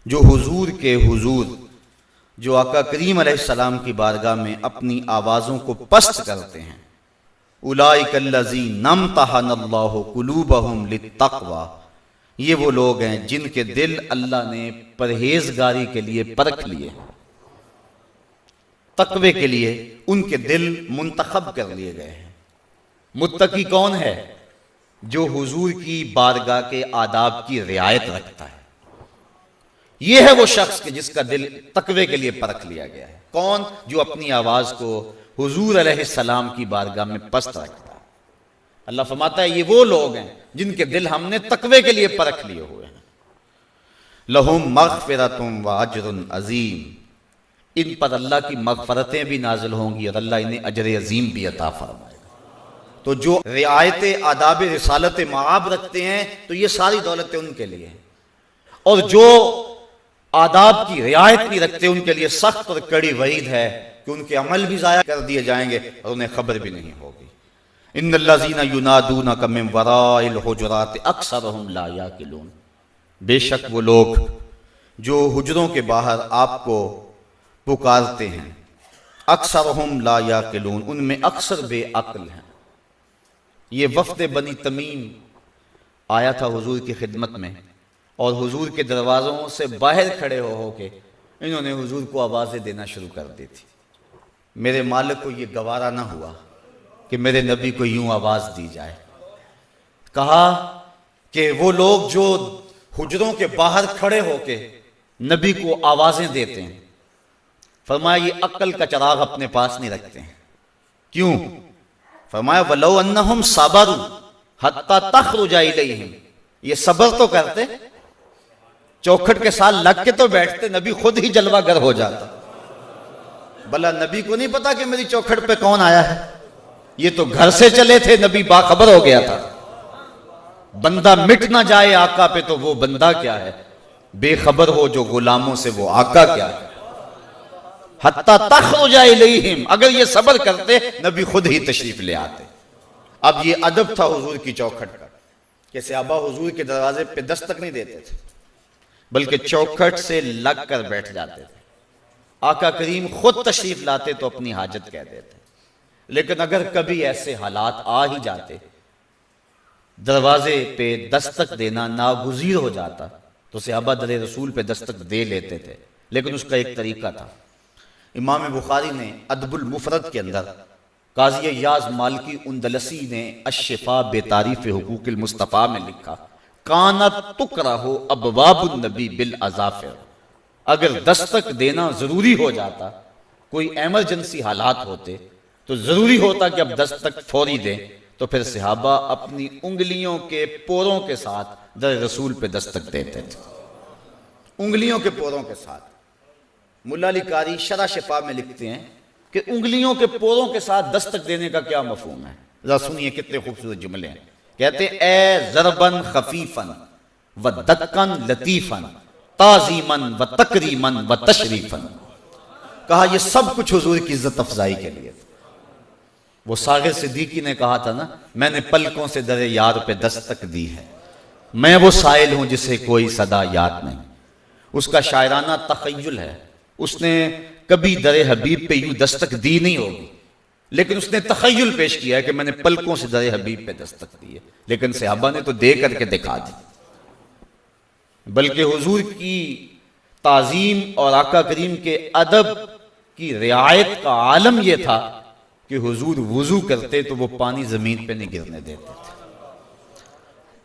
जो हुजूर के हुजूर, जो आका करीम अलैहिस्सलाम की बारगाह में अपनी आवाज़ों को पस्त करते हैं, उलाइकल्लज़ीना इम्तहनल्लाहु कुलूबहुम लित्तक़वा, ये वो लोग हैं जिनके दिल अल्लाह ने परहेजगारी के लिए परख लिए, तकवे के लिए उनके दिल मुंतखब कर लिए गए हैं। मुत्तकी कौन है? जो हुजूर की बारगाह के आदाब की रियायत रखता है। यह है वो शख्स कि जिसका दिल तकवे के लिए परख लिया गया है। कौन? जो अपनी आवाज को हुजूर अलैहिस्सलाम की बारगाह में पस्त रखता है। अल्लाह फरमाता है ये वो लोग हैं जिनके दिल हमने तकवे के लिए परख लिए हुए हैं। लहुम मग़फ़िरतुम व अज्रुन अज़ीम, इन पर अल्लाह की मग़फ़रतें भी नाज़िल होंगी और अल्लाह इन्हें अजर अज़ीम भी अता फरमाएगा। तो जो रियायत आदाब रिसालत मआब रखते हैं तो ये सारी दौलतें उनके लिए हैं, और जो आदाब की रियायत भी रखते हैं उनके लिए सख्त और कड़ी वईद है कि उनके अमल भी ज़ाया कर दिए जाएंगे और उन्हें खबर भी नहीं होगी। इन्नल्लज़ीना युनादूनका मिन वराइल हुजुरात अक्सरुहुम ला याक़िलून, बेशक वो लोग जो हुजरों के बाहर आपको पुकारते हैं, अक्सरुहुम ला याक़िलून, उनमें अक्सर बेअक्ल हैं। ये वफ़द बनी तमीम आया था हुजूर की खिदमत में, और हुजूर के दरवाज़ों से बाहर खड़े हो के इन्होंने हुजूर को आवाज़ें देना शुरू कर दी थी। मेरे मालिक को ये गवारा ना हुआ कि मेरे नबी को यूं आवाज़ दी जाए। कहा कि वो लोग जो हुजरों के बाहर खड़े होके नबी को आवाज़ें देते हैं, फरमाया ये अक्ल का चिराग अपने पास नहीं रखते हैं। क्यों? फरमाया वलौ अन्नहुम सबरू हत्ता तखरुजा इलैहिम, ये सब्र तो करते, चौखट के साथ लग के तो बैठते, नबी खुद ही जलवागर हो जाता। भला नबी को नहीं पता कि मेरी चौखट पे कौन आया है? ये तो घर से चले थे, नबी बाखबर हो गया था। बंदा मिट ना जाए आका पे तो वो बंदा क्या है, बेखबर हो जो गुलामों से वो आका क्या है। हत्ता तखरुजा इलैहिम, अगर ये सब्र करते नबी खुद ही तशरीफ ले आते। अब ये अदब था हुजूर की चौखट का कि सहाबा हुजूर के दरवाजे पे दस्तक नहीं देते थे, बल्कि चौखट से लग कर बैठ जाते थे। आका करीम खुद तशरीफ लाते तो अपनी हाजत कह देते, लेकिन अगर कभी ऐसे हालात आ ही जाते, दरवाजे पे दस्तक देना नागुज़ीर हो जाता, तो सहाबा दर रसूल पे दस्तक दे लेते थे। लेकिन उसका एक तरीका था। इमाम बुखारी ने अदबुल मुफरद के अंदर काज़ी याज़ मालिकी उंदलसी ने अश्शिफा बेतारीफ हुकूकिल मुस्तफ़ा में लिखा, कानत तुकरहु अबवाबुन नबी बिल अज़ाफ़िर, अगर दस्तक देना ज़रूरी हो जाता, कोई एमरजेंसी हालात होते तो ज़रूरी होता कि अब दस्तक फौरी दें, तो फिर सहाबा अपनी उंगलियों के पोरों के साथ दर रसूल पे दस्तक देते थे, उंगलियों के पोरों के साथ। मुल्ला अली कारी शरह शिफा में लिखते हैं कि उंगलियों के पोरों के साथ दस्तक देने का क्या मफहूम है। जरा सुनिए कितने खूबसूरत जुमले हैं। कहते ए ज़रबन खफीफन व दक्कन लतीफन ताज़ीमन व तकरीमन व तशरीफन, कहा यह सब कुछ हुजूर की इज्जत अफजाई के लिए। वो सागिर सिद्दीकी ने कहा था ना, मैंने पलकों से दरे यार पे दस्तक दी है, मैं वो साइल हूं जिसे कोई सदा याद नहीं। उसका शायराना तखय्युल है, उसने कभी दरे हबीब पे यूं दस्तक दी नहीं होगी, लेकिन उसने तखय्युल पेश किया है कि मैंने पलकों से दरे हबीब पे दस्तक दी है। लेकिन सहाबा ने तो दे करके दिखा दी। बल्कि हुजूर की ताज़ीम और आका करीम के अदब की रियायत का आलम यह था कि हुजूर वुजू करते तो वो पानी जमीन पे नहीं गिरने देते थे।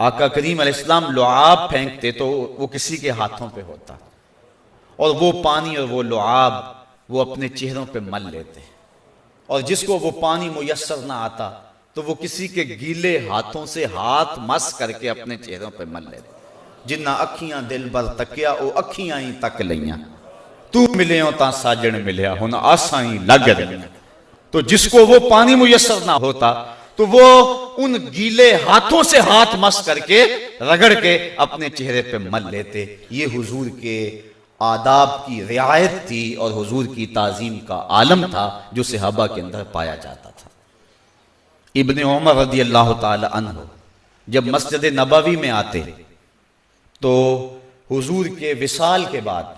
आका करीम अलैहिस्सलाम लुआब फेंकते तो वो किसी के हाथों पे होता, और वो पानी और वो लुआब वो अपने चेहरों पे मल लेते, और जिसको वो पानी मुयस्सर ना आता तो वो किसी के गीले हाथों से हाथ मस करके अपने चेहरों पे मल लेते। जिन्ना अखियां दिल बर तकिया ओ अखियां ही तक लियां, तू मिले ता साजन मिलिया हुन आसा ही लग रही। तो जिसको वो पानी मुयस्सर ना होता तो वो उन गीले हाथों से हाथ मस करके रगड़ के अपने चेहरे पे मल लेते। ये हुजूर के आदाब की रियायत थी और हुजूर की ताज़ीम का आलम था जो सहाबा के अंदर पाया जाता था। इब्ने उमर रज़ी अल्लाह ताला अन्हु जब मस्जिद नबवी में आते तो हुजूर के विसाल के बाद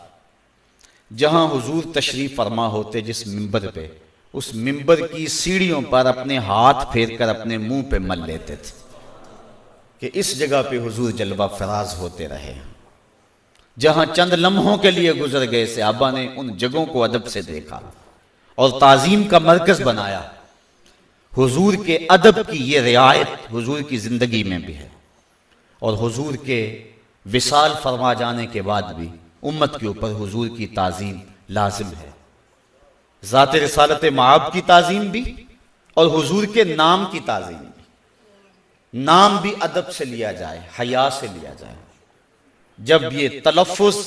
जहां हुजूर तशरीफ फरमा होते जिस मिंबर पे, उस मिंबर की सीढ़ियों पर अपने हाथ फेर कर अपने मुंह पे मल लेते थे कि इस जगह पे हुजूर जलवा फराज होते रहे। जहां चंद लम्हों के लिए गुजर गए सहाबा ने उन जगहों को अदब से देखा और ताजीम का मरकज बनाया। हुजूर के अदब की ये रियायत हुजूर की जिंदगी में भी है और हुजूर के विसाल फरमा जाने के बाद भी उम्मत के ऊपर हुजूर की ताजीम लाजिम है। ज़ात रिसालत माब की ताजीम भी और हुजूर के नाम की ताजीम भी। नाम भी अदब से लिया जाए, हया से लिया जाए। जब ये तलफ़ुज़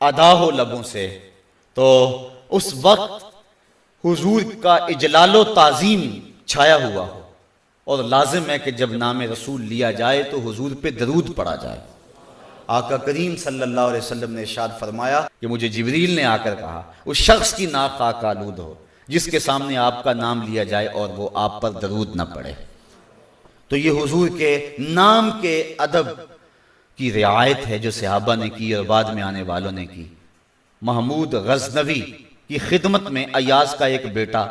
अदा हो लबों से तो उस वक्त हुजूर का इजलालो ताजीम छाया हुआ हो और लाजिम है कि जब नाम रसूल लिया जाए तो हुजूर पे दरूद पढ़ा जाए। आका करीम सल्लल्लाहु अलैहि वसल्लम ने इरशाद फरमाया कि मुझे जिब्रील ने आकर कहा उस शख्स की नाक खाक आलूद हो जिसके सामने आपका नाम लिया जाए और वो आप पर दरूद न पढ़े। तो ये हुजूर के नाम के अदब की रियायत है जो सहाबा ने की और बाद में आने वालों ने की। महमूद गजनवी की खिदमत में अयाज का एक बेटा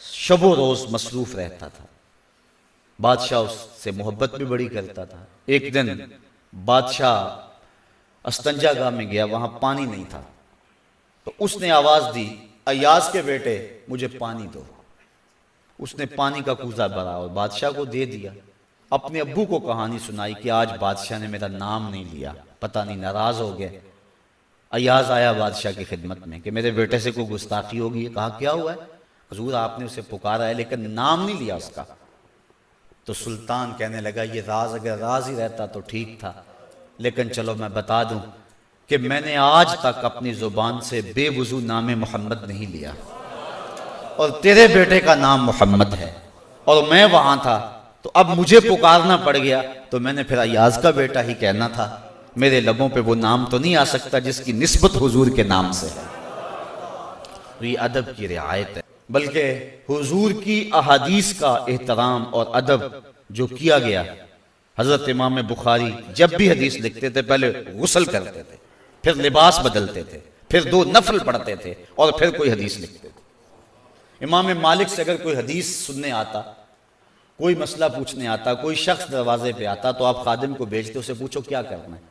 शबो रोज मसरूफ रहता था। बादशाह उससे मोहब्बत भी बड़ी करता था। एक दिन बादशाह अस्तंजा गाह में गया, वहां पानी नहीं था, तो उसने आवाज दी, अयाज के बेटे मुझे पानी दो। उसने पानी का कूजा भरा और बादशाह को दे दिया। अपने अब्बू को कहानी सुनाई कि आज बादशाह ने मेरा नाम नहीं लिया, पता नहीं नाराज हो गए। अयाज आया बादशाह की खिदमत में कि मेरे बेटे से कोई गुस्ताखी होगी। कहा क्या हुआ है? हुजूर आपने उसे पुकारा है लेकिन नाम नहीं लिया उसका। तो सुल्तान कहने लगा ये राज अगर राज ही रहता तो ठीक था, लेकिन चलो मैं बता दूं कि मैंने आज तक अपनी जुबान से बेवजू नाम मोहम्मद नहीं लिया और तेरे बेटे का नाम मोहम्मद है और मैं वहां था, तो अब मुझे पुकारना पड़ गया तो मैंने फिर अयाज का बेटा ही कहना था। मेरे लबों पे वो नाम तो नहीं आ सकता जिसकी निस्बत हुजूर के नाम से है। तो ये अदब की रियायत है, बल्कि हुजूर की अहादीस का एहतराम और अदब जो किया गया। हजरत इमाम बुखारी जब भी हदीस लिखते थे पहले गुस्ल करते थे, फिर लिबास बदलते थे, फिर 2 नफल पढ़ते थे और फिर कोई हदीस लिखते थे। इमाम मालिक से अगर कोई हदीस सुनने आता, कोई मसला पूछने आता, कोई शख्स दरवाजे पे आता तो आप खादिम को भेजते, उसे पूछो क्या करना है,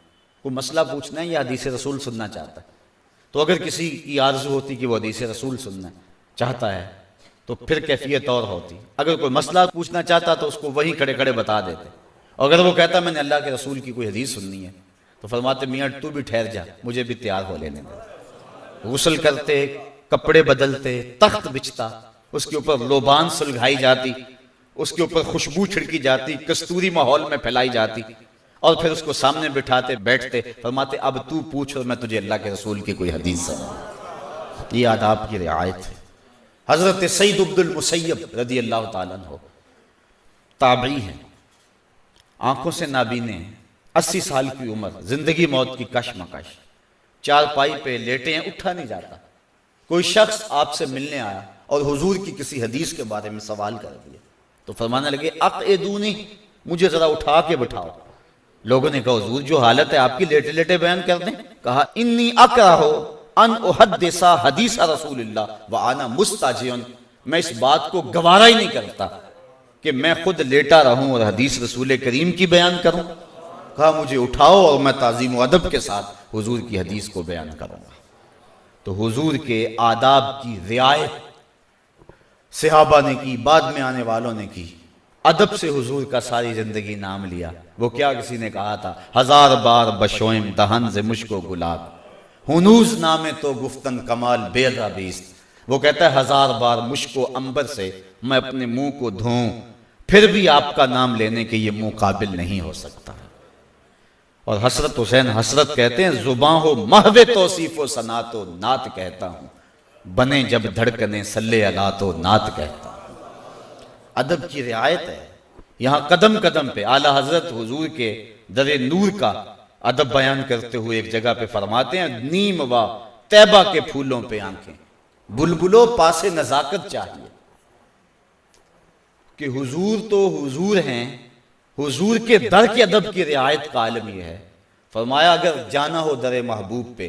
कोई मसला पूछना है या हदीस रसूल सुनना चाहता है। तो अगर किसी की आरज़ू होती कि वो हदीस रसूल सुनना चाहता है तो फिर कैफियत और होती। अगर कोई मसला पूछना चाहता तो उसको वहीं खड़े खड़े बता देते। अगर वो कहता मैंने अल्लाह के रसूल की कोई हदीस सुननी है तो फरमाते मियाँ तू भी ठहर जा, मुझे भी तैयार हो लेने दे। गुस्ल करते, कपड़े बदलते, तख्त बिछता, उसके ऊपर लोबान सुलगाई जाती, उसके ऊपर खुशबू छिड़की जाती, कस्तूरी माहौल में फैलाई जाती और फिर उसको सामने बिठाते, बैठते, फरमाते अब तू पूछ और मैं तुझे अल्लाह के रसूल की कोई हदीस सुनाऊं। ये आदाब की रियायत है। हजरत सईद अब्दुल मुसय्यब रदी अल्लाह ताला अन्हु ताबई है, आंखों से नाबीने, 80 साल की उम्र, जिंदगी मौत की कशमकश, चारपाई पे लेटे हैं, उठा नहीं जाता। कोई शख्स आपसे मिलने आया और हुजूर की किसी हदीस के बारे में सवाल कर दिया तो फरमाने लगे अक़इदूनी, मुझे जरा उठा के बिठाओ। लोगों ने कहा हुजूर जो हालत है आपकी लेटे लेटे बयान कर दें। कहा इन्नी अकरहु अन उहद्दिसा हदीस रसूलिल्लाह व आना मुस्ताजिउन, मैं इस बात को गवारा ही नहीं करता कि मैं खुद लेटा रहूं और हदीस रसूल करीम की बयान करूं। कहा मुझे उठाओ और मैं ताज़ीम व अदब के साथ हुजूर की हदीस को बयान करूंगा। तो हुजूर के आदाब की रियायत सहाबा ने की, बाद में आने वालों ने की। अदब से हुजूर का सारी जिंदगी नाम लिया। वो क्या किसी ने कहा था, 1000 बार बशोइम दहन से मुश्को गुलाब, हुनूज नामे तो गुफ्तन कमाल बेराबीस्त। वो कहता है 1000 बार मुश्को अंबर से मैं अपने मुंह को धोऊं फिर भी आपका नाम लेने के ये मुंह काबिल नहीं हो सकता। और हसरत हुसैन हसरत कहते हैं जुबां हो महवे तौसीफ व सना तो नात कहता हूं, बने जब धड़कने सल्ले अला तो नात कहता हूं। अदब की रियायत है। यहां कदम कदम पे आला हजरत हुजूर के दरे नूर का अदब बयान करते हुए एक जगह पे फरमाते हैं नीम व तैबा के फूलों पे आंखें, बुलबुलो पासे नजाकत चाहिए। कि हुजूर तो हुजूर हैं, हुजूर के दर के अदब की रियायत का आलम यह है फरमाया अगर जाना हो दरे महबूब पे